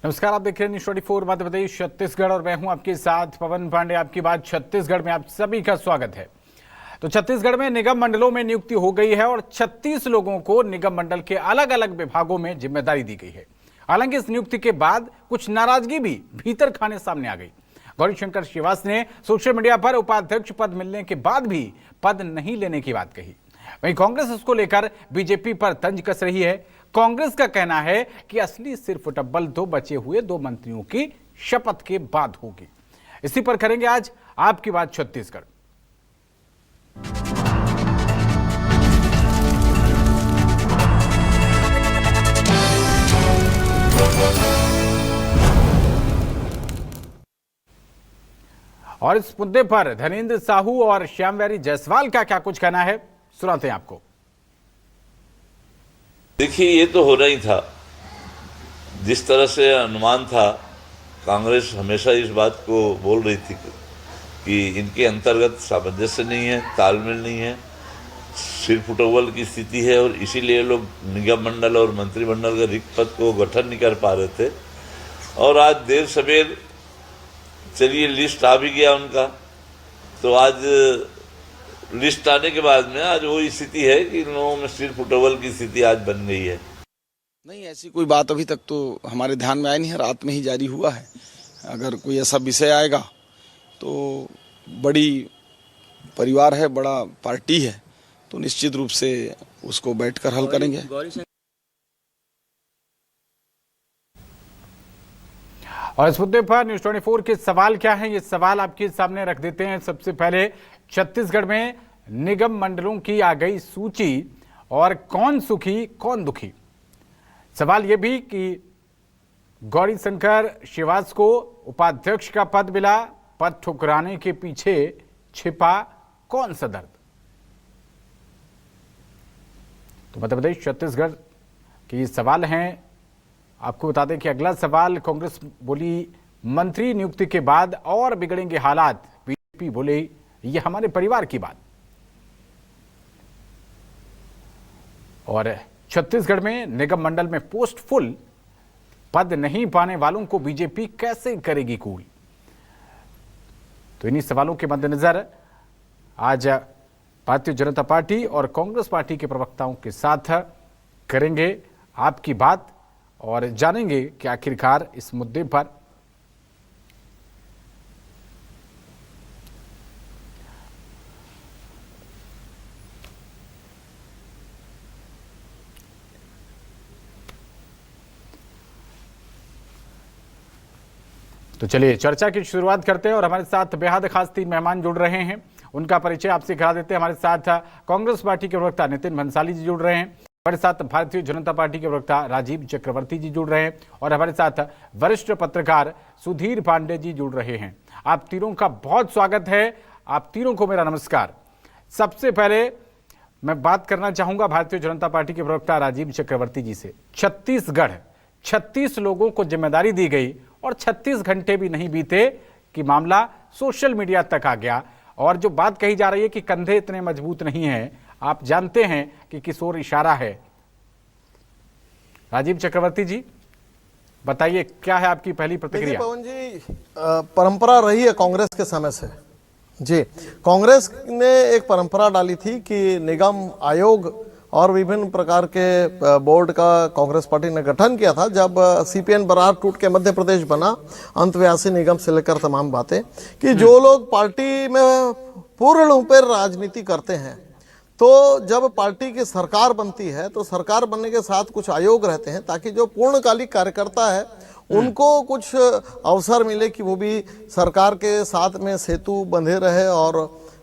नमस्कार, आप देख रहे हैं न्यूज़ 24 मध्य प्रदेश छत्तीसगढ़ और मैं हूं आपके साथ पवन पांडे। आपकी बात छत्तीसगढ़ में आप सभी का स्वागत है। तो छत्तीसगढ़ में निगम मंडलों में नियुक्ति हो गई है और 36 लोगों को निगम मंडल के अलग अलग विभागों में जिम्मेदारी दी गई है। हालांकि इस नियुक्ति के बाद कुछ नाराजगी भी भीतर खाने सामने आ गई। गौरीशंकर श्रीवास ने सोशल मीडिया पर उपाध्यक्ष पद मिलने के बाद भी पद नहीं लेने की बात कही। वहीं कांग्रेस इसको लेकर बीजेपी पर तंज कस रही है। कांग्रेस का कहना है कि असली सिर्फ टब्बल तो बचे हुए 2 मंत्रियों की शपथ के बाद होगी। इसी पर करेंगे आज आपकी बात छत्तीसगढ़। और इस मुद्दे पर धनेंद्र साहू और श्यामवेरी जायसवाल का क्या कुछ कहना है, सुनाते हैं आपको। देखिए, ये तो होना ही था। जिस तरह से अनुमान था, कांग्रेस हमेशा इस बात को बोल रही थी कि इनके अंतर्गत सामंजस्य नहीं है, तालमेल नहीं है, सिर फुटबॉल की स्थिति है और इसीलिए लोग निगम मंडल और मंत्रिमंडल के रिक्त पद को गठन नहीं कर पा रहे थे। और आज देर सवेर चलिए लिस्ट आ भी गया उनका, तो आज लिस्ट आने के बाद में आज वो स्थिति है कि इन लोगों में सिर फुटबॉल की स्थिति आज बन गई है। नहीं, ऐसी कोई बात अभी तक तो हमारे ध्यान में आई नहीं है, रात में ही जारी हुआ है। अगर कोई ऐसा विषय आएगा तो बड़ी परिवार है, बड़ा पार्टी है, तो निश्चित रूप से उसको बैठकर हल करेंगे। और इस मुद्दे पर न्यूज़ 24 के सवाल क्या है, ये सवाल आपके सामने रख देते हैं। सबसे पहले, छत्तीसगढ़ में निगम मंडलों की आ गई सूची और कौन सुखी कौन दुखी। सवाल यह भी कि गौरीशंकर श्रीवास को उपाध्यक्ष का पद मिला, पद ठुकराने के पीछे छिपा कौन सा दर्द। तो मध्य प्रदेश छत्तीसगढ़ के ये सवाल हैं। आपको बता दें कि अगला सवाल, कांग्रेस बोली मंत्री नियुक्ति के बाद और बिगड़ेंगे हालात, बीजेपी बोले ये हमारे परिवार की बात। और छत्तीसगढ़ में निगम मंडल में पोस्ट फुल, पद नहीं पाने वालों को बीजेपी कैसे करेगी कूल। तो इन्हीं सवालों के मद्देनजर आज भारतीय जनता पार्टी और कांग्रेस पार्टी के प्रवक्ताओं के साथ करेंगे आपकी बात और जानेंगे कि आखिरकार इस मुद्दे पर तो चलिए चर्चा की शुरुआत करते हैं और हमारे साथ बेहद खास 3 मेहमान जुड़ रहे हैं। उनका परिचय आपसे करा देते हैं। हमारे साथ कांग्रेस पार्टी के प्रवक्ता नितिन भंसाली जी जुड़ रहे हैं, हमारे साथ भारतीय जनता पार्टी के प्रवक्ता राजीव चक्रवर्ती जी जुड़ रहे हैं और हमारे साथ वरिष्ठ पत्रकार सुधीर पांडे जी जुड़ रहे हैं। आप तीनों का बहुत स्वागत है। आप तीनों को मेरा नमस्कार। सबसे पहले मैं बात करना चाहूंगा भारतीय जनता पार्टी के प्रवक्ता राजीव चक्रवर्ती जी से। छत्तीसगढ़ 36 लोगों को जिम्मेदारी दी गई और 36 घंटे भी नहीं बीते कि मामला सोशल मीडिया तक आ गया। और जो बात कही जा रही है कि कंधे इतने मजबूत नहीं हैं, आप जानते हैं कि किस ओर इशारा है। राजीव चक्रवर्ती जी बताइए, क्या है आपकी पहली प्रतिक्रिया। पवन जी, परंपरा रही है कांग्रेस के समय से जी। कांग्रेस ने एक परंपरा डाली थी कि निगम आयोग और विभिन्न प्रकार के बोर्ड का कांग्रेस पार्टी ने गठन किया था। जब सीपीएन बरार टूट के मध्य प्रदेश बना, अंतव्यासी निगम से लेकर तमाम बातें, कि जो लोग पार्टी में पूर्ण रूप से राजनीति करते हैं, तो जब पार्टी की सरकार बनती है तो सरकार बनने के साथ कुछ आयोग रहते हैं ताकि जो पूर्णकालिक कार्यकर्ता है उनको कुछ अवसर मिले कि वो भी सरकार के साथ में सेतु बंधे रहे और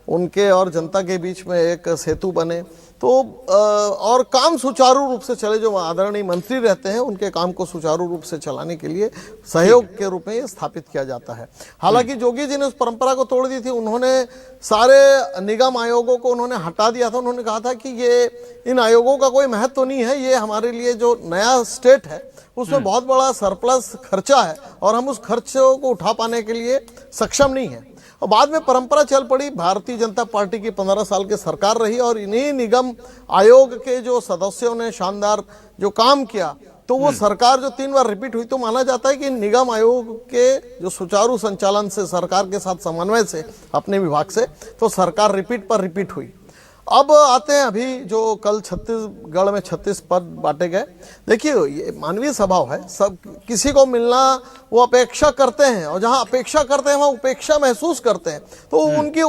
उनके और जनता के बीच में एक सेतु बने, तो और काम सुचारू रूप से चले। जो आदरणीय मंत्री रहते हैं उनके काम को सुचारू रूप से चलाने के लिए सहयोग के रूप में ये स्थापित किया जाता है। हालांकि जोगी जी ने उस परंपरा को तोड़ दी थी। उन्होंने सारे निगम आयोगों को उन्होंने हटा दिया था। उन्होंने कहा था कि ये इन आयोगों का कोई महत्व नहीं है, ये हमारे लिए जो नया स्टेट है उसमें बहुत बड़ा सरप्लस खर्चा है और हम उस खर्चों को उठा पाने के लिए सक्षम नहीं है। और बाद में परंपरा चल पड़ी। भारतीय जनता पार्टी की 15 साल की सरकार रही और इन्हीं निगम आयोग के जो सदस्यों ने शानदार जो काम किया, तो वो सरकार जो 3 बार रिपीट हुई, तो माना जाता है कि निगम आयोग के जो सुचारू संचालन से, सरकार के साथ समन्वय से, अपने विभाग से, तो सरकार रिपीट पर रिपीट हुई। अब आते हैं अभी जो कल छत्तीसगढ़ में 36 पद बांटे गए। देखिए ये मानवीय स्वभाव है, सब किसी को मिलना वो अपेक्षा करते हैं, और जहां अपेक्षा करते हैं वहां उपेक्षा महसूस करते हैं। तो उनकी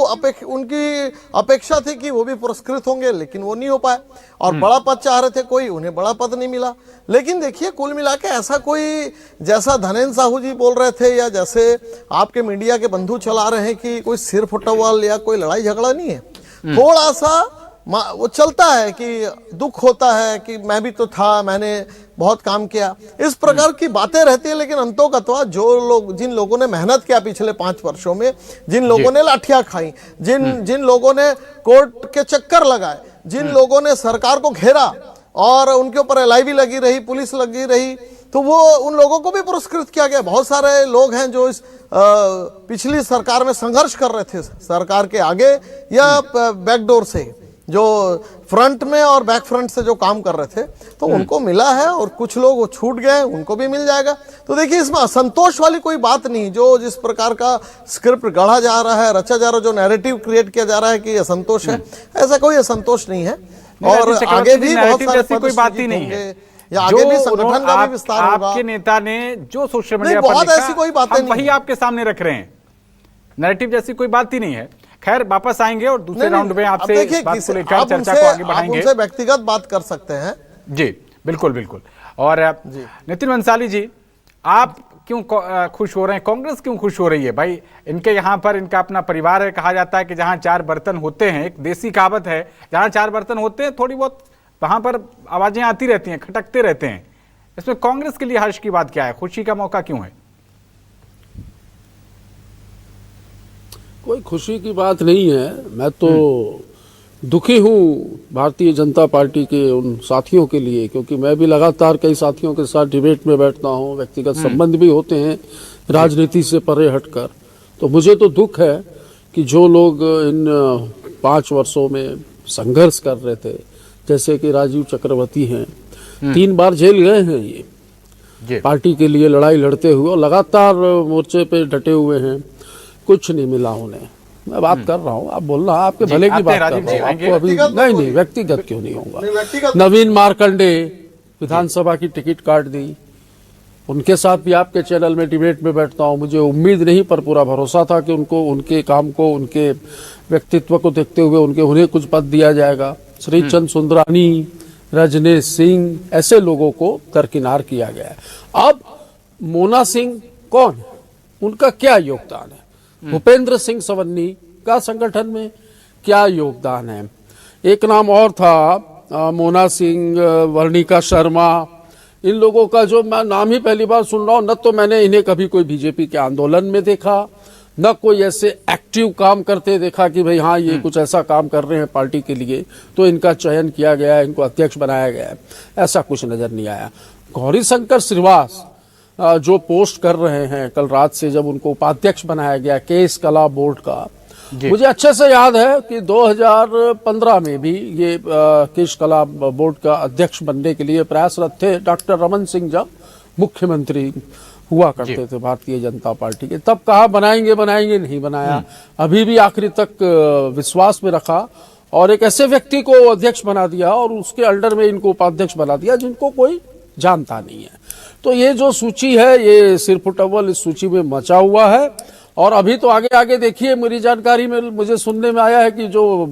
अपेक्षा थी कि वो भी पुरस्कृत होंगे, लेकिन वो नहीं हो पाए। और बड़ा पद चाह रहे थे कोई, उन्हें बड़ा पद नहीं मिला। लेकिन देखिए कुल मिला के ऐसा कोई, जैसा धनेन्द्र साहू जी बोल रहे थे, या जैसे आपके मीडिया के बंधु चला रहे हैं कि कोई सिर फुटबॉल या कोई लड़ाई झगड़ा नहीं है। थोड़ा सा वो चलता है कि दुख होता है कि मैं भी तो था, मैंने बहुत काम किया, इस प्रकार की बातें रहती है। लेकिन अंतोगत्वा जिन लोगों ने मेहनत किया पिछले 5 वर्षों में, जिन लोगों ने लाठियां खाई, जिन लोगों ने कोर्ट के चक्कर लगाए, जिन लोगों ने सरकार को घेरा और उनके ऊपर LIV लगी रही, पुलिस लगी रही, तो वो उन लोगों को भी पुरस्कृत किया गया। बहुत सारे लोग हैं जो इस पिछली सरकार में संघर्ष कर रहे थे, सरकार के आगे या बैकडोर से, जो फ्रंट में और बैक फ्रंट से जो काम कर रहे थे, तो उनको मिला है। और कुछ लोग वो छूट गए, उनको भी मिल जाएगा। तो देखिए इसमें असंतोष वाली कोई बात नहीं। जो जिस प्रकार का स्क्रिप्ट गढ़ा जा रहा है, रचा जा रहा है, जो नैरेटिव क्रिएट किया जा रहा है कि असंतोष है, ऐसा कोई असंतोष नहीं है। और आगे भी बहुत सारे कोई बात ही नहीं है, या आगे भी संगठन का भी विस्तार होगा। आपके नेता ने जो सोशल मीडिया पर बहुत ऐसी कोई बातें नहीं, वही आपके सामने रख रहे हैं। नैरेटिव जैसी कोई बात ही नहीं है। खैर वापस आएंगे और दूसरे राउंड में आपसे इस बात को लेकर चर्चा को आगे बढ़ाएंगे। उनसे व्यक्तिगत बात कर सकते हैं। जी बिल्कुल बिल्कुल। और नितिन भंसाली जी, आप क्यों खुश हो रहे हैं, कांग्रेस क्यों खुश हो रही है? भाई इनके यहाँ पर इनका अपना परिवार है, कहा जाता है कि जहाँ 4 बर्तन होते हैं, एक देसी कहावत है, जहाँ 4 बर्तन होते हैं थोड़ी बहुत वहां पर आवाजें आती रहती हैं, खटकते रहते हैं। इसमें कांग्रेस के लिए हर्ष की बात क्या है, खुशी का मौका क्यों है? कोई खुशी की बात नहीं है। मैं तो दुखी हूँ भारतीय जनता पार्टी के उन साथियों के लिए, क्योंकि मैं भी लगातार कई साथियों के साथ डिबेट में बैठता हूँ, व्यक्तिगत संबंध भी होते हैं राजनीति से परे हटकर। तो मुझे तो दुख है कि जो लोग इन 5 वर्षों में संघर्ष कर रहे थे, जैसे कि राजीव चक्रवर्ती हैं, 3 बार जेल गए हैं ये पार्टी के लिए लड़ाई लड़ते हुए, और लगातार मोर्चे पे डटे हुए हैं, कुछ नहीं मिला उन्हें। मैं बात कर रहा हूँ, आप बोलना, आपके भले की बात कर रहा हूँ, आपको अभी नहीं व्यक्तिगत क्यों नहीं होगा। नवीन मार्कंडे विधानसभा की टिकट काट दी, उनके साथ भी आपके चैनल में डिबेट में बैठता हूँ। मुझे उम्मीद नहीं पर पूरा भरोसा था कि उनको, उनके काम को, उनके व्यक्तित्व को देखते हुए उन्हें कुछ पद दिया जाएगा। श्रीचंद सुंदरानी, रजनीश सिंह, ऐसे लोगों को दरकिनार किया गया है। अब मोना सिंह कौन है, उनका क्या योगदान है? भूपेंद्र सिंह सवन्नी का संगठन में क्या योगदान है? एक नाम और था, मोना सिंह, वर्णिका शर्मा, इन लोगों का जो मैं नाम ही पहली बार सुन रहा हूं। न तो मैंने इन्हें कभी कोई बीजेपी के आंदोलन में देखा, न कोई ऐसे एक्टिव काम करते देखा कि भाई हाँ ये कुछ ऐसा काम कर रहे हैं पार्टी के लिए, तो इनका चयन किया गया है, इनको अध्यक्ष बनाया गया है, ऐसा कुछ नजर नहीं आया। गौरीशंकर श्रीवास जो पोस्ट कर रहे हैं कल रात से, जब उनको उपाध्यक्ष बनाया गया केस कला बोर्ड का, मुझे अच्छे से याद है कि 2015 में भी ये केस कला बोर्ड का अध्यक्ष बनने के लिए प्रयासरत थे डॉक्टर रमन सिंह, जब मुख्यमंत्री हुआ करते थे भारतीय जनता पार्टी के। तब कहा बनाएंगे बनाएंगे, नहीं बनाया। अभी भी आखिरी तक विश्वास में रखा और एक ऐसे व्यक्ति को अध्यक्ष बना दिया और उसके अंडर में इनको उपाध्यक्ष बना दिया जिनको कोई जानता नहीं है। तो ये जो सूची है, ये सिरफुटअव्वल इस सूची में मचा हुआ है। और अभी तो आगे आगे देखिए, मेरी जानकारी में मुझे सुनने में आया है कि जो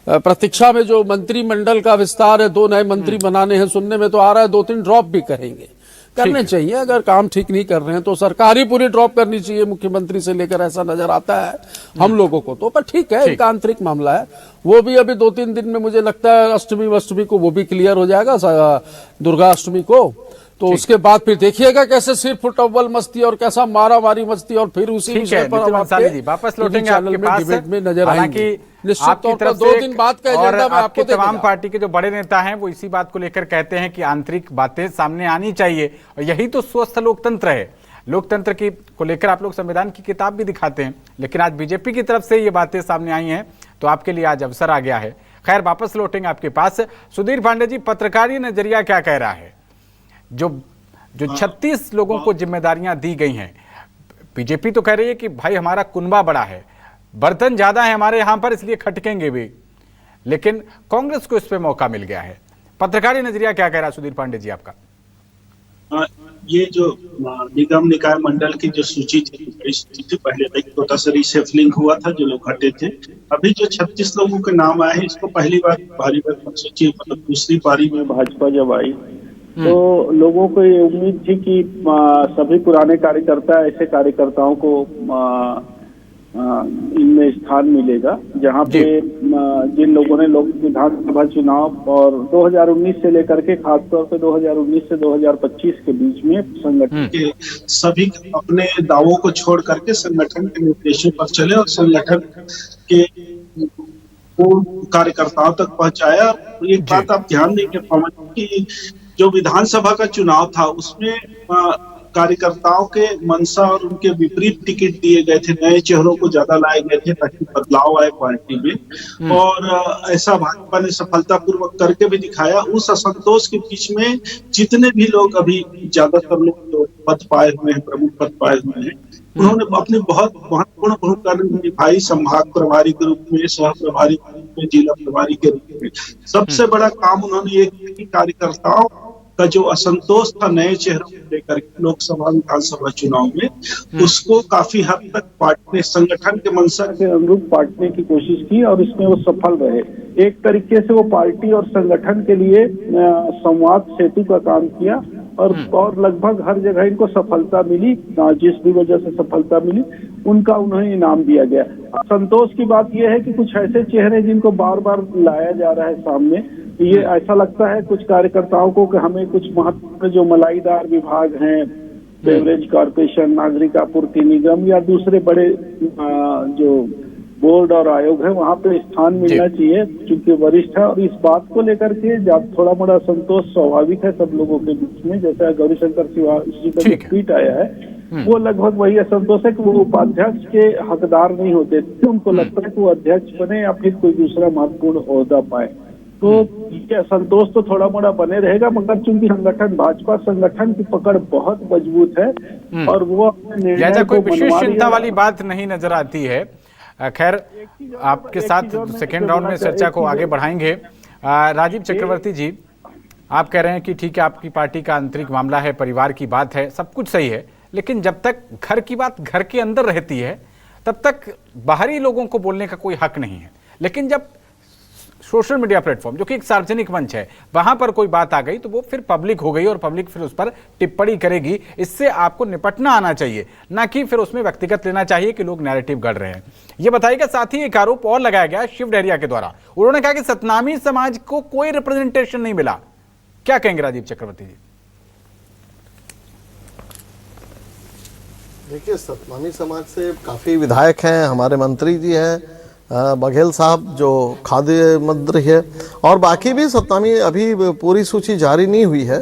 प्रतीक्षा में जो मंत्रिमंडल का विस्तार है, 2 नए मंत्री बनाने हैं, सुनने में तो आ रहा है 2-3 ड्रॉप भी करेंगे, करने चाहिए। अगर काम ठीक नहीं कर रहे हैं तो सरकार ही पूरी ड्रॉप करनी चाहिए मुख्यमंत्री से लेकर, ऐसा नजर आता है हम लोगों को तो। पर ठीक है, एक आंतरिक मामला है, वो भी अभी 2-3 दिन में मुझे लगता है अष्टमी को वो भी क्लियर हो जाएगा, दुर्गा अष्टमी को। तो उसके बाद फिर देखिएगा कैसे सिरफुटअव्वल मस्ती और कैसा मारा मारी मस्ती, और फिर उसी विषय पर वापस लौटेंगे आपके पास डिबेट में नजर आएंगे। निश्चित तौर पर 2 दिन बाद का एजेंडा मैं आपको तमाम पार्टी के जो बड़े नेता हैं वो इसी बात को लेकर कहते हैं कि आंतरिक बातें सामने आनी चाहिए, और यही तो स्वस्थ लोकतंत्र है। लोकतंत्र की को लेकर आप लोग संविधान की किताब भी दिखाते हैं, लेकिन आज बीजेपी की तरफ से ये बातें सामने आई हैं, तो आपके लिए आज अवसर आ गया है। खैर वापस लौटेंगे आपके पास। सुधीर पांडे जी, पत्रकारी नजरिया क्या कह रहा है? जो 36 लोगों को जिम्मेदारियां दी गई हैं, बीजेपी तो कह रही है कि भाई हमारा कुनबा बड़ा है, बर्तन ज्यादा है हमारे यहां पर, इसलिए खटकेंगे भी, लेकिन कांग्रेस को इस पे मौका मिल गया है। पत्रकारी नजरिया क्या कह रहा है सुधीर पांडे जी आपका? ये जो निगम निकाय मंडल की जो सूची थी पहले एक छोटा सा रीशफलिंग हुआ था, जो लोग हटे थे। अभी जो 36 लोगों के नाम आए हैं, इसको पहली बार भारी सूची, मतलब दूसरी पारी में भाजपा जब आई तो लोगों को ये उम्मीद थी कि सभी पुराने कार्यकर्ता ऐसे कार्यकर्ताओं को इनमें स्थान मिलेगा, जहां पे जिन लोगों ने लोक विधानसभा चुनाव और 2019 से लेकर के खासतौर पे 2019 से 2025 के बीच में संगठन के सभी अपने दावों को छोड़ करके संगठन के निर्देशों पर चले और संगठन के कार्यकर्ताओं तक पहुंचाया। एक बात आप ध्यान देंगे पवन, कि जो विधानसभा का चुनाव था उसमें कार्यकर्ताओं के मंशा और उनके विपरीत टिकट दिए गए थे, नए चेहरों को ज्यादा लाए गए थे ताकि बदलाव आए पार्टी में, और ऐसा भाजपा ने सफलतापूर्वक करके भी दिखाया। उस असंतोष के बीच में जितने भी लोग अभी ज्यादातर लोग जो पद पाए हुए हैं, प्रमुख पद पाए हुए हैं, उन्होंने अपनी बहुत महत्वपूर्ण भूमिका निभाई। संभाग प्रभारी के रूप में, सह प्रभारी के रूप में, जिला प्रभारी के रूप में। सबसे बड़ा काम उन्होंने ये किया कि कार्यकर्ताओं का जो असंतोष था नए चेहरों को लेकर लोकसभा विधानसभा चुनाव में, उसको काफी हद तक पार्टी संगठन के मंशा के अनुरूप बांटने की कोशिश की और इसमें वो सफल रहे। एक तरीके से वो पार्टी और संगठन के लिए संवाद सेतु का काम किया और लगभग हर जगह इनको सफलता मिली। जिस भी वजह से सफलता मिली उनका उन्हें इनाम दिया गया। संतोष की बात यह है कि कुछ ऐसे चेहरे जिनको बार बार लाया जा रहा है सामने, ये ऐसा लगता है कुछ कार्यकर्ताओं को कि हमें कुछ महत्वपूर्ण जो मलाईदार विभाग हैं, बेवरेज कॉर्पोरेशन, नागरिक आपूर्ति निगम या दूसरे बड़े जो बोर्ड और आयोग है, वहाँ पे स्थान मिलना चाहिए क्योंकि वरिष्ठ है। और इस बात को लेकर के जब थोड़ा मोड़ा संतोष स्वाभाविक है सब लोगों के बीच में। जैसा गौरीशंकर जी का जो ट्वीट आया है वो लगभग वही असंतोष है कि वो उपाध्यक्ष के हकदार नहीं होते थे, उनको लगता है कि वो अध्यक्ष बने या फिर कोई दूसरा महत्वपूर्ण ओहदा पाए। तो ये असंतोष तो थोड़ा मोड़ा बने रहेगा, मगर चूंकि संगठन, भाजपा संगठन की पकड़ बहुत मजबूत है और वो अपने निर्णय कोई विशेष चिंता वाली बात नहीं नजर आती है। खैर, आपके साथ सेकेंड राउंड में चर्चा को आगे बढ़ाएंगे। राजीव चक्रवर्ती जी, आप कह रहे हैं कि ठीक है, आपकी पार्टी का आंतरिक मामला है, परिवार की बात है, सब कुछ सही है, लेकिन जब तक घर की बात घर के अंदर रहती है तब तक बाहरी लोगों को बोलने का कोई हक नहीं है। लेकिन जब सोशल मीडिया प्लेटफॉर्म, जो कि एक सार्वजनिक मंच है, वहां पर कोई बात आ गई तो वो फिर पब्लिक हो गई और पब्लिक फिर उस पर टिप्पणी करेगी। इससे आपको निपटना आना चाहिए, ना कि फिर उसमें व्यक्तिगत लेना चाहिए कि लोग नैरेटिव गढ़ रहे हैं। ये बताइएगा। साथ ही एक आरोप और लगाया गया शिव डहरिया के द्वारा, उन्होंने कहा कि सतनामी समाज को कोई रिप्रेजेंटेशन नहीं मिला। क्या कहेंगे राजीव चक्रवर्ती जी? देखिए, सतनामी समाज से काफ़ी विधायक हैं, हमारे मंत्री जी हैं, बघेल साहब जो खाद्य मंत्री है, और बाकी भी सतनामी, अभी पूरी सूची जारी नहीं हुई है।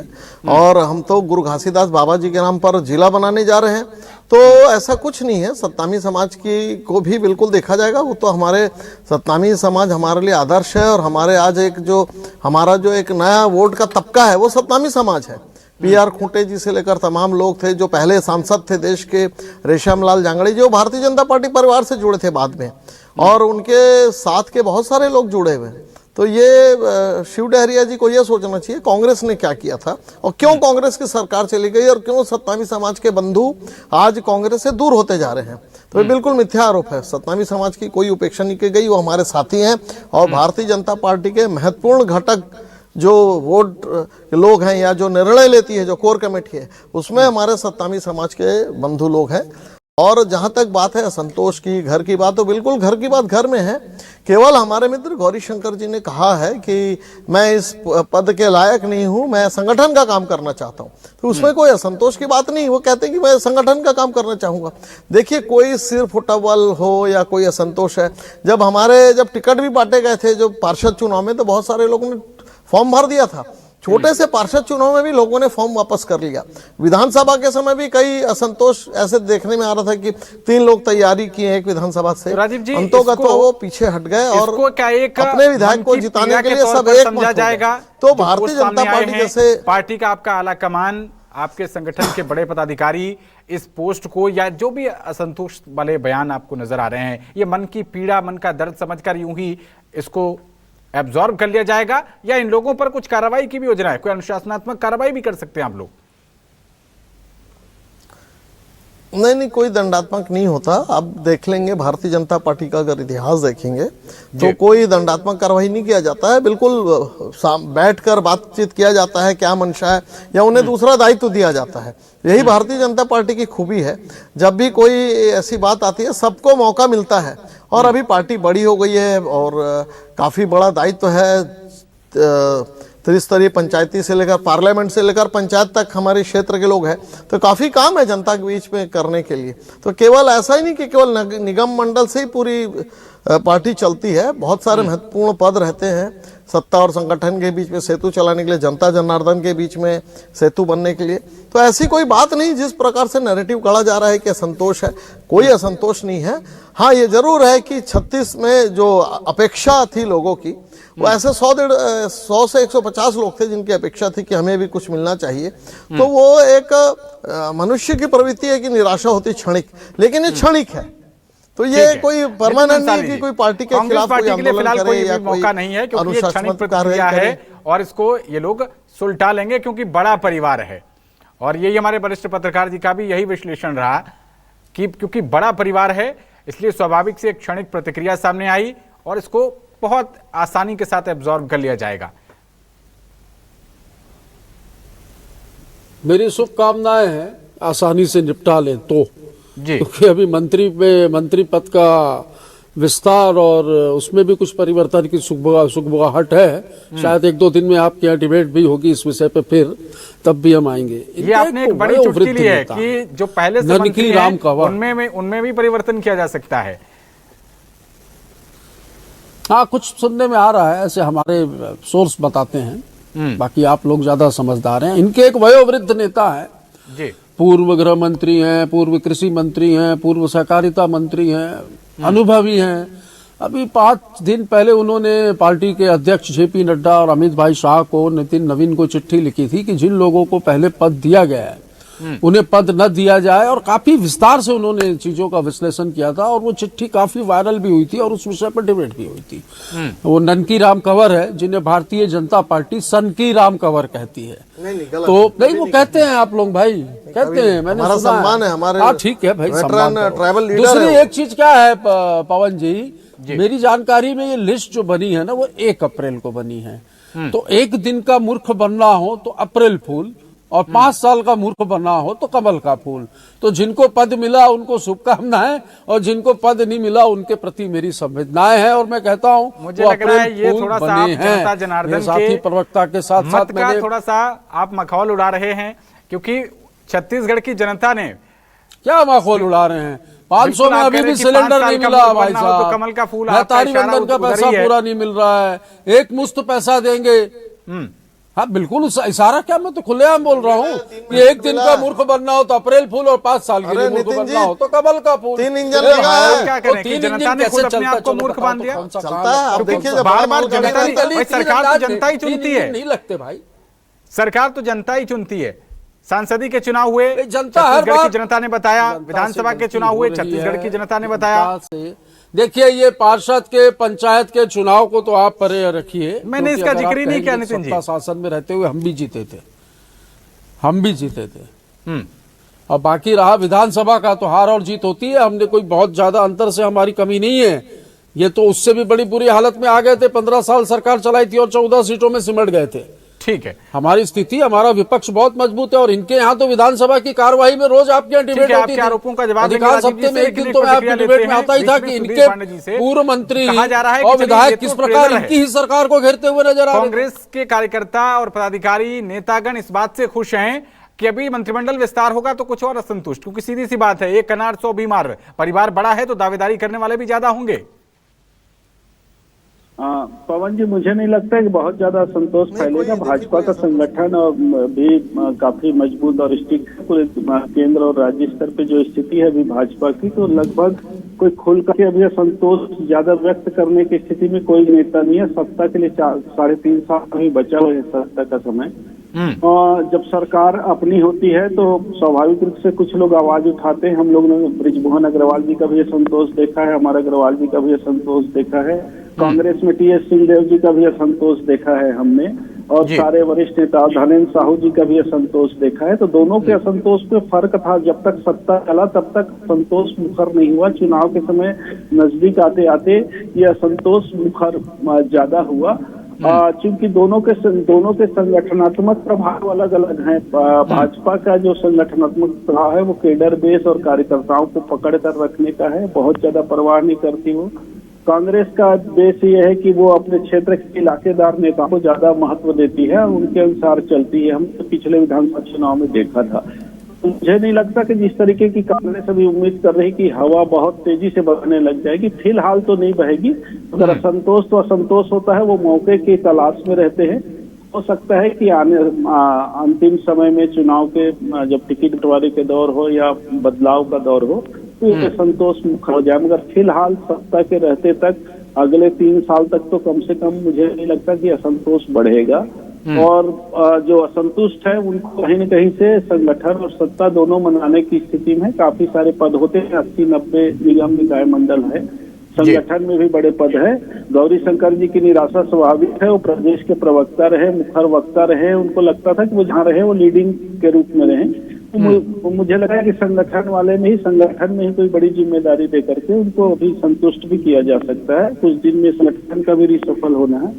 और हम तो गुरु घासीदास बाबा जी के नाम पर जिला बनाने जा रहे हैं, तो ऐसा कुछ नहीं है। सतनामी समाज की को भी बिल्कुल देखा जाएगा। वो तो हमारे सतनामी समाज हमारे लिए आदर्श है, और हमारे आज एक जो हमारा जो एक नया वोट का तबका है वो सतनामी समाज है। PR खूंटे जी से लेकर तमाम लोग थे जो पहले सांसद थे देश के, रेशम लाल जांगड़े जो भारतीय जनता पार्टी परिवार से जुड़े थे बाद में, और उनके साथ के बहुत सारे लोग जुड़े हुए हैं। तो ये शिव डहरिया जी को ये सोचना चाहिए कांग्रेस ने क्या किया था और क्यों कांग्रेस की सरकार चली गई और क्यों सतनामी समाज के बंधु आज कांग्रेस से दूर होते जा रहे हैं। तो ये बिल्कुल मिथ्या आरोप है। सतनामी समाज की कोई उपेक्षा नहीं की गई, वो हमारे साथी हैं और भारतीय जनता पार्टी के महत्वपूर्ण घटक जो वोट लोग हैं या जो निर्णय लेती है जो कोर कमेटी है, उसमें हमारे सतनामी समाज के बंधु लोग हैं। और जहां तक बात है असंतोष की, घर की बात, तो बिल्कुल घर की बात घर में है। केवल हमारे मित्र गौरीशंकर जी ने कहा है कि मैं इस पद के लायक नहीं हूं, मैं संगठन का काम करना चाहता हूं, तो उसमें कोई असंतोष की बात नहीं। वो कहते हैं कि मैं संगठन का काम करना चाहूंगा। देखिए, कोई सिर फुटबॉल हो या कोई असंतोष है, जब टिकट भी बांटे गए थे जो पार्षद चुनाव में, तो बहुत सारे लोगों ने फॉर्म भर दिया था छोटे से पार्षद चुनाव में भी लोगों ने फॉर्म वापस कर लिया। विधानसभा के समय भी कई असंतोष ऐसे देखने में आ रहा था कि 3 लोग तैयारी किए एक विधानसभा से, तो राजीव जी, अंतोगत तो वो पीछे हट गए और इसको क्या एक अपने विधायक को मन की जिताने पीड़ा के के लिए तौर सब पर एक समझा मत हो जाएगा? गए। तो जो भारतीय पोस्ट जनता सामने आए पार्टी हैं, जैसे पार्टी का आपका आला कमान, आपके संगठन के बड़े पदाधिकारी इस पोस्ट को या जो भी असंतोष वाले बयान आपको नजर आ रहे हैं, ये मन की पीड़ा, मन का दर्द समझकर यूं ही इसको एब्जॉर्ब कर लिया जाएगा या इन लोगों पर कुछ कार्रवाई की भी योजना है? कोई अनुशासनात्मक कार्रवाई भी कर सकते हैं आप लोग? नहीं, कोई दंडात्मक नहीं होता। आप देख लेंगे भारतीय जनता पार्टी का अगर इतिहास देखेंगे तो कोई दंडात्मक कार्रवाई नहीं किया जाता है। बिल्कुल बैठकर बातचीत किया जाता है, क्या मंशा है, या उन्हें दूसरा दायित्व दिया जाता है। यही भारतीय जनता पार्टी की खूबी है। जब भी कोई ऐसी बात आती है सबको मौका मिलता है और अभी पार्टी बड़ी हो गई है और काफी बड़ा दायित्व है। त्रिस्तरीय पंचायती से लेकर पार्लियामेंट से लेकर पंचायत तक हमारे क्षेत्र के लोग हैं, तो काफी काम है जनता के बीच में करने के लिए। तो केवल ऐसा ही नहीं कि केवल निगम मंडल से ही पूरी पार्टी चलती है। बहुत सारे महत्वपूर्ण पद रहते हैं सत्ता और संगठन के बीच में सेतु चलाने के लिए, जनता जनार्दन के बीच में सेतु बनने के लिए। तो ऐसी कोई बात नहीं जिस प्रकार से नैरेटिव गढ़ा जा रहा है कि असंतोष है, कोई असंतोष नहीं है। हाँ, ये जरूर है कि 36 में जो अपेक्षा थी लोगों की, वो ऐसे 100 से 150 लोग थे जिनकी अपेक्षा थी कि हमें भी कुछ मिलना चाहिए। तो वो एक मनुष्य की प्रवृत्ति है कि निराशा होती क्षणिक, लेकिन ये क्षणिक है। तो ये कोई परमानेंट नहीं कि कोई पार्टी के खिलाफ कोई आंदोलन करे या कोई मौका नहीं है, क्योंकि ये क्षणिक प्रतिक्रिया है और इसको ये लोग सुलटा लेंगे क्योंकि बड़ा परिवार है। और यही हमारे वरिष्ठ पत्रकार जी का भी यही विश्लेषण रहा कि क्योंकि बड़ा परिवार है इसलिए स्वाभाविक से एक क्षणिक प्रतिक्रिया सामने आई और इसको बहुत आसानी के साथ एब्जॉर्ब कर लिया जाएगा। मेरी शुभकामनाएं हैं आसानी से निपटा लें तो जी, क्योंकि अभी मंत्री पद का विस्तार और उसमें भी कुछ परिवर्तन की सुगबुगाहट है। शायद 1-2 दिन में आपके यहाँ डिबेट भी होगी इस विषय पे, फिर तब भी हम आएंगे। ये आपने एक बड़ी चुटकी ली है कि जो पहले से मंत्री हैं उनमें भी परिवर्तन किया जा सकता है। हाँ, कुछ सुनने में आ रहा है, ऐसे हमारे सोर्स बताते हैं। बाकी आप लोग ज्यादा समझदार हैं। इनके एक वयोवृद्ध नेता है जी, पूर्व गृह मंत्री हैं, पूर्व कृषि मंत्री हैं, पूर्व सहकारिता मंत्री हैं, अनुभवी हैं। अभी 5 दिन पहले उन्होंने पार्टी के अध्यक्ष जेपी नड्डा और अमित भाई शाह को, नितिन नवीन को चिट्ठी लिखी थी कि जिन लोगों को पहले पद दिया गया है उन्हें पद न दिया जाए, और काफी विस्तार से उन्होंने चीजों का विश्लेषण किया था और वो चिट्ठी काफी वायरल भी हुई थी और उस विषय पर डिबेट भी हुई थी। वो ननकी राम कंवर है जिन्हें भारतीय जनता पार्टी सनकी राम कंवर कहती है। तो नहीं, वो कहते हैं, आप लोग भाई कहते हैं, मैंने हमारा सम्मान है, हमारे हाँ ठीक है भाई, ट्राइबल लीडर। दूसरी एक चीज क्या है पवन जी, मेरी जानकारी में ये लिस्ट जो बनी है ना वो 1 अप्रैल को बनी है। तो 1 दिन का मूर्ख बनना हो तो अप्रैल फूल, और 5 साल का मूर्ख बनना हो तो कमल का फूल। तो जिनको पद मिला उनको शुभकामनाएं और जिनको पद नहीं मिला उनके प्रति मेरी संवेदनाएं हैं। और मैं कहता हूं मुझे लग रहा है ये थोड़ा सा आप जनता जनार्दन साथी प्रवक्ता के साथ मैंने थोड़ा सा आप मखौल उड़ा रहे हैं, क्योंकि छत्तीसगढ़ की जनता ने क्या मखौल उड़ा रहे हैं। 500 में अभी भी सिलेंडर नहीं मिला भाई साहब, तो कमल का फूल, तारी बंधन का पैसा पूरा नहीं मिल रहा है, एक मुश्त पैसा देंगे। हाँ बिल्कुल, इशारा क्या, मैं तो खुलेआम बोल रहा हूँ कि 1 दिन का मूर्ख बनना हो तो अप्रैल फूल और 5 साल के लिए मूर्ख बनना हो तो कमल का फूल। 3 इंजन लगा है, क्या करें कि जनता ने खुद अपने आप को मूर्ख बांध दिया। चलता है। आप देखिए बार-बार सरकार तो जनता ही चुनती है, नहीं लगते भाई, सरकार तो जनता ही चुनती है। सांसदी के चुनाव हुए, जनता छत्तीसगढ़ की जनता ने बताया, विधानसभा के चुनाव हुए, छत्तीसगढ़ की जनता ने बताया। देखिए, ये पार्षद के पंचायत के चुनाव को तो आप परे रखिए, मैंने इसका जिक्र ही नहीं किया नितिन जी। शासन में रहते हुए हम भी जीते थे। और बाकी रहा विधानसभा का, तो हार और जीत होती है। हमने कोई बहुत ज्यादा अंतर से हमारी कमी नहीं है। ये तो उससे भी बड़ी बुरी हालत में आ गए थे, 15 साल सरकार चलाई थी और 14 सीटों में सिमट गए थे। ठीक है, हमारी स्थिति, हमारा विपक्ष बहुत मजबूत है। और इनके यहाँ तो विधानसभा की कार्यवाही में रोज आपके यहाँ डिबेट होती थी। आरोपों का जवाब अधिकांश हफ्ते में 1 दिन तो मैं आपके डिबेट में आता ही था कि इनके पूर्व मंत्री और विधायक किस प्रकार इनकी ही सरकार को घेरते हुए नजर आ रहे हैं। कांग्रेस के कार्यकर्ता और पदाधिकारी, नेतागण इस बात से खुश हैं कि अभी मंत्रिमंडल विस्तार होगा तो कुछ और असंतुष्ट, क्योंकि सीधी सी बात है, 1 कनार 100 बीमार, परिवार बड़ा है तो दावेदारी करने वाले भी ज्यादा होंगे। पवन जी, मुझे नहीं लगता है कि बहुत ज्यादा असंतोष फैलेगा। भाजपा का संगठन और भी काफी मजबूत और स्टिक है। पूरे केंद्र और राज्य स्तर पे जो स्थिति है अभी भाजपा की, तो लगभग कोई खुल करके अभी असंतोष ज्यादा व्यक्त करने की स्थिति में कोई नेता नहीं है। सत्ता के लिए 3.5 साल अभी बचा हुआ है सत्ता का समय। और जब सरकार अपनी होती है तो स्वाभाविक रूप से कुछ लोग आवाज उठाते हैं। हम लोग ने बृजमोहन अग्रवाल जी का भी असंतोष देखा है, अमर अग्रवाल जी का भी असंतोष देखा है, कांग्रेस में टीएस सिंहदेव जी का भी असंतोष देखा है हमने, और सारे वरिष्ठ नेता धनेन्द्र साहू जी का भी असंतोष देखा है। तो दोनों के असंतोष पे फर्क था। जब तक सत्ता चला तब तक संतोष मुखर नहीं हुआ। चुनाव के समय नजदीक आते आते ये असंतोष मुखर ज्यादा हुआ। चूंकि दोनों के संगठनात्मक प्रभाव अलग अलग हैं। भाजपा का जो संगठनात्मक प्रभाव है वो केडर बेस और कार्यकर्ताओं को पकड़ कर रखने का है, बहुत ज्यादा परवाह नहीं करती वो। कांग्रेस का बेस ये है कि वो अपने क्षेत्र के इलाकेदार नेताओं को ज्यादा महत्व देती है, उनके अनुसार चलती है। हमने पिछले विधानसभा चुनाव में देखा था। मुझे नहीं लगता कि जिस तरीके की कांग्रेस अभी उम्मीद कर रही कि हवा बहुत तेजी से बहने लग जाएगी, फिलहाल तो नहीं बहेगी। अगर असंतोष तो असंतोष होता है, वो मौके की तलाश में रहते हैं। हो सकता है कि अंतिम समय में चुनाव के जब टिकट बंटवारे के दौर हो या बदलाव का दौर हो तो ये संतोष मुखर हो जाए। मगर फिलहाल सत्ता के रहते तक अगले 3 साल तक तो कम से कम मुझे नहीं लगता कि असंतोष बढ़ेगा। और जो असंतुष्ट है उनको कहीं न कहीं से संगठन और सत्ता दोनों मनाने की स्थिति में। काफी सारे पद होते हैं, 80-90 निगम निकाय मंडल है, संगठन में भी बड़े पद है। गौरी शंकर जी की निराशा स्वाभाविक है। वो प्रदेश के प्रवक्ता रहे, मुखर वक्ता रहे, उनको लगता था कि वो जहाँ रहे वो लीडिंग के रूप में रहे। तो मुझे लगा है कि संगठन में ही कोई बड़ी जिम्मेदारी दे करके उनको अभी संतुष्ट भी किया जा सकता है। कुछ दिन में संगठन का भी रिसफल होना है।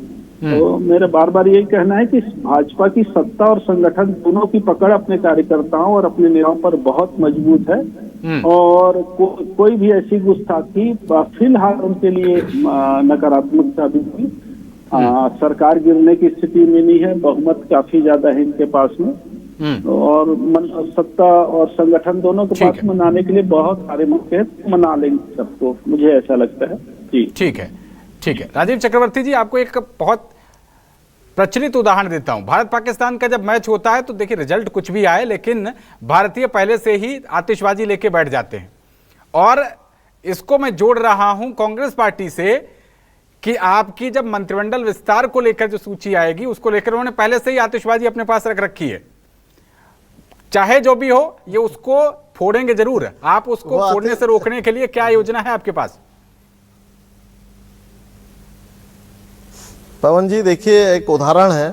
तो मेरा बार बार यही कहना है कि भाजपा की सत्ता और संगठन दोनों की पकड़ अपने कार्यकर्ताओं और अपने नेताओं पर बहुत मजबूत है। और कोई भी ऐसी गुस्ताखी फिलहाल उनके लिए नकारात्मक साबित हुई। सरकार गिरने की स्थिति में नहीं है, बहुमत काफी ज्यादा है इनके पास में। और सत्ता और संगठन दोनों के पास मनाने के लिए बहुत सारे मौके मना लेंगे सबको, मुझे ऐसा लगता है। जी ठीक है। राजीव चक्रवर्ती जी, आपको एक बहुत प्रचलित उदाहरण देता हूं। भारत पाकिस्तान का जब मैच होता है तो देखिए रिजल्ट कुछ भी आए, लेकिन भारतीय पहले से ही आतिशबाजी लेके बैठ जाते हैं। और इसको मैं जोड़ रहा हूं कांग्रेस पार्टी से कि आपकी जब मंत्रिमंडल विस्तार को लेकर जो सूची आएगी उसको लेकर उन्होंने पहले से ही आतिशबाजी अपने पास रख रखी है। चाहे जो भी हो, ये उसको फोड़ेंगे जरूर। आप उसको फोड़ने से रोकने के लिए क्या योजना है आपके पास? पवन जी, देखिए एक उदाहरण है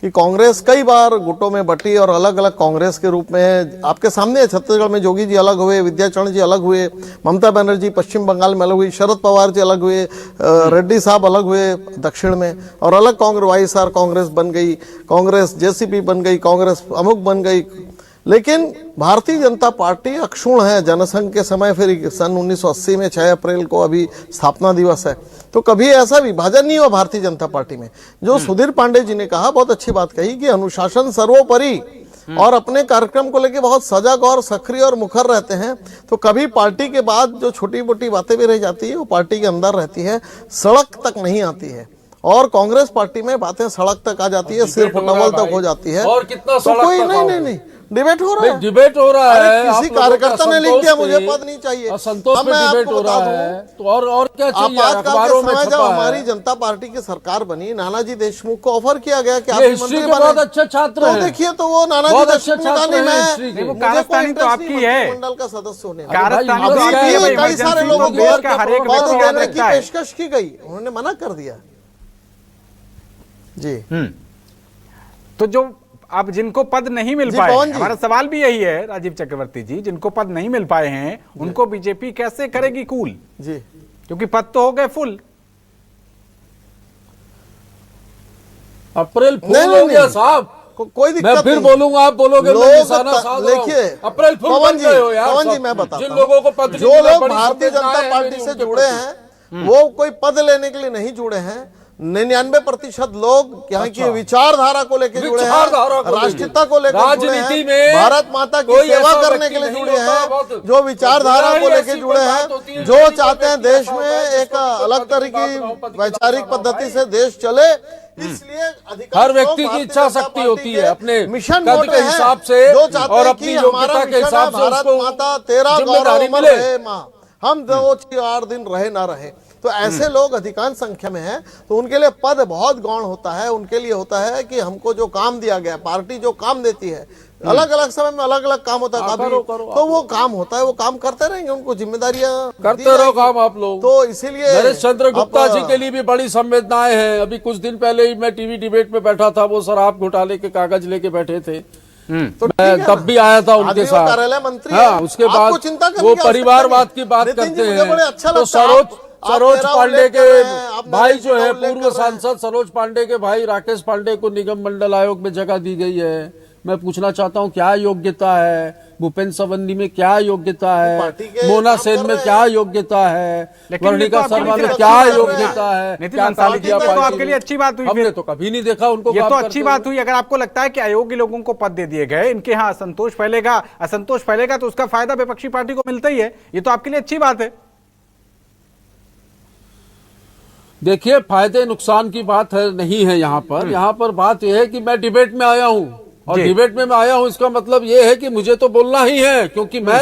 कि कांग्रेस कई बार गुटों में बटी और अलग अलग कांग्रेस के रूप में आपके सामने है। छत्तीसगढ़ में जोगी जी अलग हुए, विद्याचरण जी अलग हुए, ममता बनर्जी पश्चिम बंगाल में अलग हुई, शरद पवार जी अलग हुए, रेड्डी साहब अलग हुए दक्षिण में, और अलग कांग्रेस वाईएसआर कांग्रेस बन गई, कांग्रेस जेसीपी बन गई, कांग्रेस अमुक बन गई। लेकिन भारतीय जनता पार्टी अक्षुण है। जनसंघ के समय फिर सन 1980 में 6 अप्रैल को अभी स्थापना दिवस है, तो कभी ऐसा विभाजन नहीं हुआ भारतीय जनता पार्टी में। जो सुधीर पांडे जी ने कहा, बहुत अच्छी बात कही कि अनुशासन सर्वोपरि, और अपने कार्यक्रम को लेकर बहुत सजग और सक्रिय और मुखर रहते हैं। तो कभी पार्टी के बाद जो छोटी मोटी बातें भी रह जाती है वो पार्टी के अंदर रहती है, सड़क तक नहीं आती है। और कांग्रेस पार्टी में बातें सड़क तक आ जाती है, सिर्फ डबल तक हो जाती है। और कितना तो कोई नहीं डिबेट हो रहा है, डिबेट हो रहा है। किसी कार्यकर्ता ने लिख दिया मुझे पद नहीं चाहिए, संतोष में डिबेट हो रहा है, तो और क्या चाहिए? अखबारों में जब हमारी जनता पार्टी की सरकार बनी, नानाजी देशमुख को ऑफर किया गया कि आप हिस्ट्री के बहुत अच्छे छात्र हैं। देखिए तो वो नानाजी देशमुख का नहीं, मैं कारस्तानी तो आपकी है, मंडल का सदस्य होने कई सारे लोगों को देने की पेशकश की गई, उन्होंने मना कर दिया जी। तो जो अब जिनको पद नहीं मिल पाए, हमारा सवाल भी यही है राजीव चक्रवर्ती जी, जिनको पद नहीं मिल पाए हैं उनको बीजेपी कैसे करेगी कूल जी, क्योंकि पद तो हो गए फुल। अप्रैल फूल हो गया साहब, कोई दिक्कत मैं फिर बोलूंगा, आप बोलोगे देखिए अप्रैल फूल बन गए हो यार। पवन जी मैं बताता जिन लोगों को पद, जो लोग भारतीय जनता पार्टी से जुड़े हैं वो कोई पद लेने के लिए नहीं जुड़े हैं, 99% लोग यहाँ की विचारधारा को लेकर जुड़े विचारधारा हैं, को लेके। राष्ट्रीयता को लेकर जुड़े राजनीति हैं, में भारत माता की कोई सेवा ऐसा करने के व्यक्ति लिए नहीं जुड़े होता, हैं, बहुत- जो विचारधारा को ऐसी लेकर कोई जुड़े बात होती हैं, है, जो कोई चाहते हैं व्यक्ति देश ऐसा में होता है एक जिसको अलग पद तरह की बात की ना हो, पद की वैचारिक बात ना हो पद्धति भाई। से देश चले, इसलिए अधिकांश हर लोग व्यक्ति की भारतीय इच्छा जनता शक्ति पार्टी होती है के अपने मिशन कद वोट के हैं, हिसाब से जो चाहते और हैं अपनी कि योग्यता हमारा के मिशन हिसाब है, से भारत उसको माता तेरा जिम्मेदारी गौरव मिले। रहे माँ, हम 2-4 दिन रहे ना रहे। तो ऐसे लोग अधिकांश संख्या में हैं, तो उनके लिए पद बहुत गौण होता है। उनके लिए होता है कि हमको जो काम दिया गया, पार्टी जो काम देती है, अलग अलग समय में अलग अलग काम होता है, कभी करो, तो वो काम होता है, वो काम करते रहेंगे, उनको जिम्मेदारियां दी करते रहो जाएगी। काम आप लोग। तो इसीलिए नरेश चंद्र गुप्ता आप- जी के लिए भी बड़ी संवेदनाएं हैं। अभी कुछ दिन पहले ही मैं टीवी डिबेट में बैठा था, वो शराब घोटाले के कागज लेके बैठे थे, तो ठीक मैं है तब ना। भी आया था उनके आदमी वो साथ। कार्यालय मंत्री हाँ, है, उसके आपको बाद चिंता करने वो की आवश्यकता परिवारवाद नहीं। की बात नितिन जी, करते मुझे बड़े अच्छा हैं। तो लगता है। सरोज मेरा पांडे उल्लेख के कर रहे हैं, आप भाई नरेश जी जो का है उल्लेख पूर्व कर रहे हैं। सांसद सरोज पांडे के भाई राकेश पांडे को निगम मंडल आयोग में जगह दी गई है। मैं पूछना चाहता हूं क्या योग्यता है, भूपेन्द्र सवन्नी में क्या योग्यता पार्टी है, के मोना काम सेन कर में रहे क्या हैं। योग्यता है, लेकिन ये तो वर्णिका आपके शर्मा लिए में अच्छी क्या बात है। योग्यता है, नितिन क्या अंसारी काम जी, किया ये तो पार्टी आपके लिए ने? अच्छी बात हुई हमने फिर। तो कभी नहीं देखा उनको ये काम तो करते अच्छी हुए। बात हुई। अगर आपको लगता है कि अयोग्य लोगों को पद दे दिए गए, इनके यहाँ असंतोष फैलेगा तो उसका फायदा विपक्षी पार्टी को मिलता ही है। ये तो आपके लिए अच्छी बात है। देखिए, फायदे नुकसान की बात है नहीं है यहाँ पर बात यह है कि मैं डिबेट में आया हूँ और जी। डिबेट में मैं आया हूँ, इसका मतलब ये है कि मुझे तो बोलना ही है, क्योंकि मैं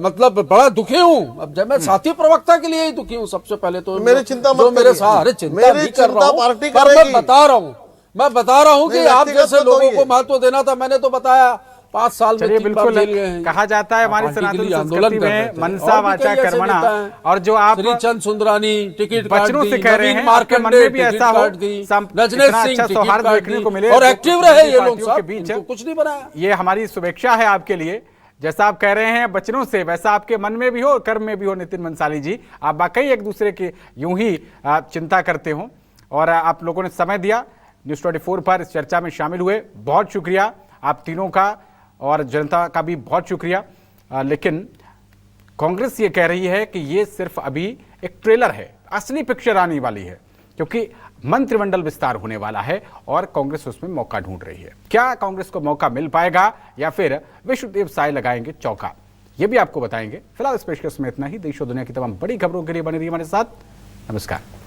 मतलब बड़ा दुखी हूँ। अब जब मैं साथी प्रवक्ता के लिए ही दुखी हूँ सबसे पहले तो। मेरी चिंता मत जो मेरे करिए। साथ, अरे चिंता मेरी नहीं कर रहा चिंता हूँ, पार्टी पर मैं करेगी। बता रहा हूँ कि नहीं, आप व्यक्तिगत जैसे मत लोगों होइए। को महत्व देना था। मैंने तो बताया 5 साल में चलिए 3 बार बिल्कुल जेल गए हैं। कहा जाता है हमारी पार्टी के सनातन लिए संस्कृति आंदोलन कर रहे में थे। मनसा और भी वाचा कई ऐसे कर्मणा, नेता हैं। और जो आप श्रीचंद सुंदरानी टिकट काट बचनों दी, से कह रहे नवीन हैं, आपके मन मार्कंडे में भी टिकट ऐसा हो, काट दी, इतना रजनीश सिंह अच्छा टिकट सौहार्द काट देखने दी, को मिले और दो एक्टिव रहे ये लोग पार्टियों के सब, बीच। इनको कुछ नहीं बनाया। ये हमारी शुभेच्छा है आपके लिए। जैसा आप कह रहे हैं बचनों से, वैसा आपके मन में भी हो, कर्म में भी हो। नितिन भंसाली जी, आप वाकई एक दूसरे की यूं ही चिंता करते हो, और आप लोगों ने समय दिया, न्यूज़ 24 पर इस चर्चा में शामिल हुए। बहुत शुक्रिया आप तीनों का, और जनता का भी बहुत शुक्रिया। लेकिन कांग्रेस ये कह रही है कि ये सिर्फ अभी एक ट्रेलर है, असली पिक्चर आने वाली है, क्योंकि मंत्रिमंडल विस्तार होने वाला है और कांग्रेस उसमें मौका ढूंढ रही है। क्या कांग्रेस को मौका मिल पाएगा या फिर विष्णुदेव साय लगाएंगे चौका, ये भी आपको बताएंगे। फिलहाल इस पेशकश में इतना ही। देश और दुनिया की तमाम बड़ी खबरों के लिए बने रहिए हमारे साथ। नमस्कार।